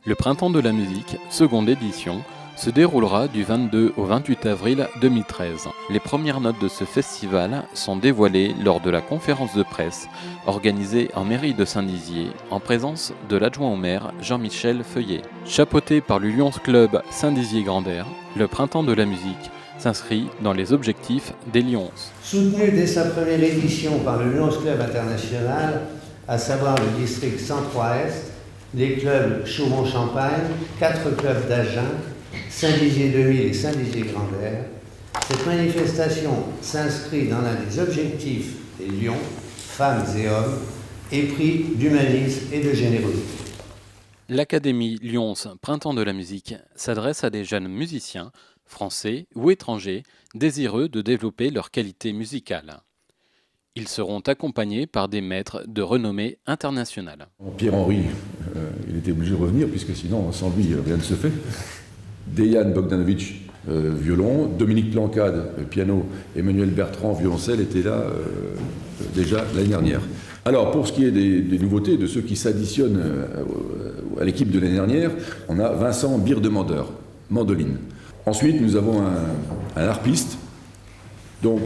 Le Printemps de la musique, seconde édition, se déroulera du 22 au 28 avril 2013. Les premières notes de ce festival sont dévoilées lors de la conférence de presse organisée en mairie de Saint-Dizier en présence de l'adjoint au maire Jean-Michel Feuillet. Chapeauté par le Lions Club Saint-Dizier-Grand-Air, le Printemps de la musique s'inscrit dans les objectifs des Lions. Soutenu dès sa première édition par le Lions Club International, à savoir le district Centre-Ouest, les clubs Chaumont-Champagne, 4 clubs d'Agen, Saint-Dizier 2000 et Saint-Dizier-Grand-Air, cette manifestation s'inscrit dans l'un des objectifs des Lions, femmes et hommes, épris d'humanisme et de générosité. L'Académie Lions Printemps de la musique s'adresse à des jeunes musiciens, français ou étrangers, désireux de développer leur qualité musicale. Ils seront accompagnés par des maîtres de renommée internationale. Pierre-Henri, il était obligé de revenir, puisque sinon, sans lui, rien ne se fait. Dejan Bogdanovic, violon. Dominique Plancade, piano. Emmanuel Bertrand, violoncelle, étaient là déjà l'année dernière. Alors, pour ce qui est des nouveautés, de ceux qui s'additionnent à l'équipe de l'année dernière, on a Vincent Birdemandeur, mandoline. Ensuite, nous avons un harpiste. Donc,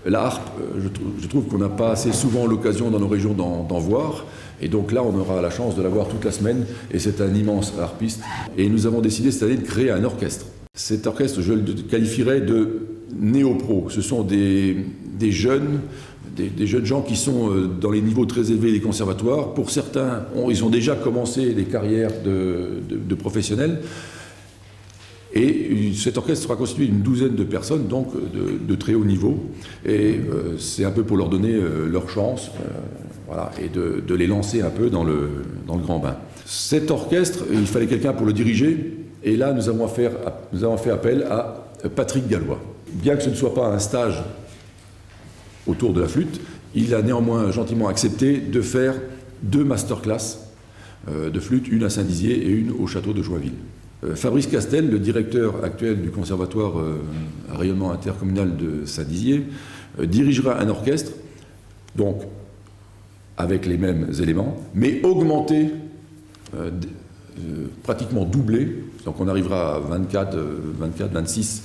la harpe, je trouve qu'on n'a pas assez souvent l'occasion dans nos régions d'en voir. Et donc là, on aura la chance de la voir toute la semaine. Et c'est un immense harpiste. Et nous avons décidé cette année de créer un orchestre. Cet orchestre, je le qualifierais de néo-pro. Ce sont des jeunes gens qui sont dans les niveaux très élevés des conservatoires. Pour certains, ils ont déjà commencé des carrières de professionnels. Et cet orchestre sera constitué d'une douzaine de personnes, donc de très haut niveau. Et c'est un peu pour leur donner leur chance, voilà, et de les lancer un peu dans le grand bain. Cet orchestre, il fallait quelqu'un pour le diriger. Et là, nous avons fait appel à Patrick Gallois. Bien que ce ne soit pas un stage autour de la flûte, il a néanmoins gentiment accepté de faire 2 masterclass de flûte, une à Saint-Dizier et une au château de Joinville. Fabrice Castel, le directeur actuel du conservatoire à rayonnement intercommunal de Saint-Dizier, dirigera un orchestre, donc avec les mêmes éléments, mais augmenté, pratiquement doublé, donc on arrivera à 26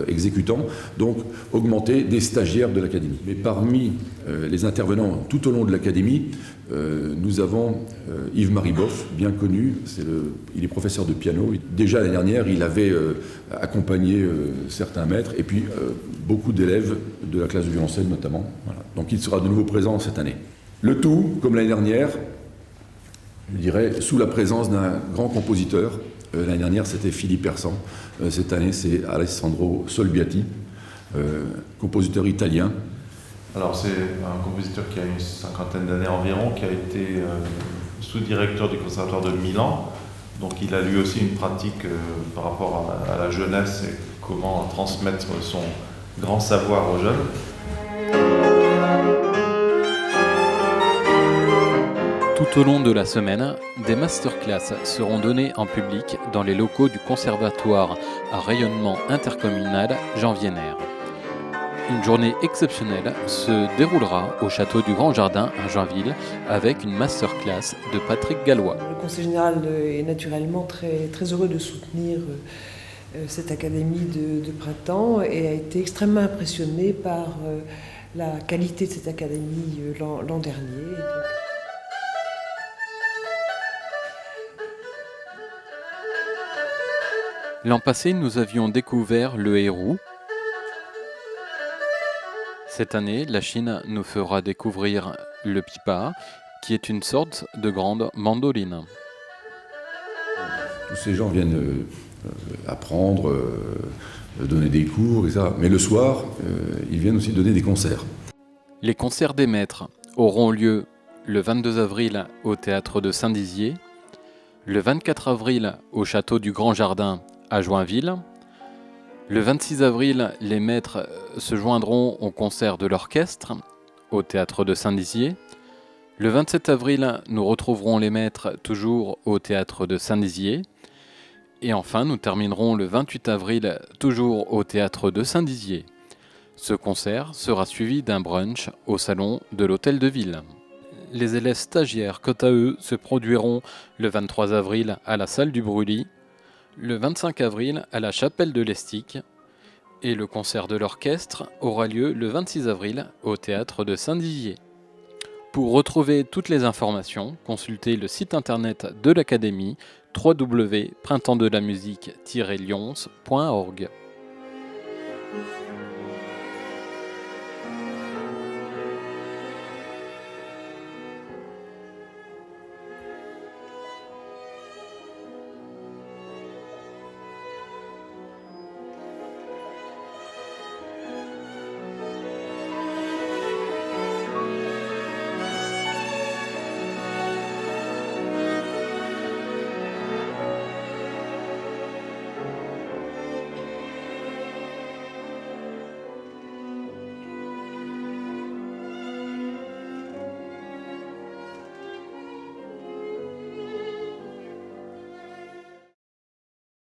exécutants, donc augmenté des stagiaires de l'Académie. Mais parmi les intervenants tout au long de l'Académie, nous avons Yves-Marie Boff, bien connu, il est professeur de piano. Déjà l'année dernière, il avait accompagné certains maîtres et puis beaucoup d'élèves de la classe de violoncelle notamment. Voilà. Donc il sera de nouveau présent cette année. Le tout, comme l'année dernière, je dirais, sous la présence d'un grand compositeur. L'année dernière, c'était Philippe Hersan. Cette année, c'est Alessandro Solbiati, compositeur italien. Alors, c'est un compositeur qui a une cinquantaine d'années environ, qui a été sous-directeur du conservatoire de Milan. Donc, il a lui aussi une pratique par rapport à la jeunesse et comment transmettre son grand savoir aux jeunes. Tout au long de la semaine, des masterclass seront données en public dans les locaux du conservatoire à rayonnement intercommunal Jean Vienner. Une journée exceptionnelle se déroulera au château du Grand Jardin à Joinville avec une masterclass de Patrick Gallois. Le Conseil général est naturellement très, très heureux de soutenir cette académie de printemps et a été extrêmement impressionné par la qualité de cette académie l'an dernier. L'an passé, nous avions découvert le héros. Cette année, la Chine nous fera découvrir le pipa, qui est une sorte de grande mandoline. Tous ces gens viennent apprendre, donner des cours, et ça. Mais le soir, ils viennent aussi donner des concerts. Les concerts des maîtres auront lieu le 22 avril au théâtre de Saint-Dizier, le 24 avril au château du Grand Jardin à Joinville. Le 26 avril, les maîtres se joindront au concert de l'orchestre au théâtre de Saint-Dizier. Le 27 avril, nous retrouverons les maîtres toujours au théâtre de Saint-Dizier. Et enfin, nous terminerons le 28 avril toujours au théâtre de Saint-Dizier. Ce concert sera suivi d'un brunch au salon de l'Hôtel de Ville. Les élèves stagiaires, quant à eux, se produiront le 23 avril à la salle du Brûlis, le 25 avril à la chapelle de l'Estique, et le concert de l'orchestre aura lieu le 26 avril au théâtre de Saint-Dizier. Pour retrouver toutes les informations, consultez le site internet de l'Académie www.printemps-de-la-musique-lyons.org.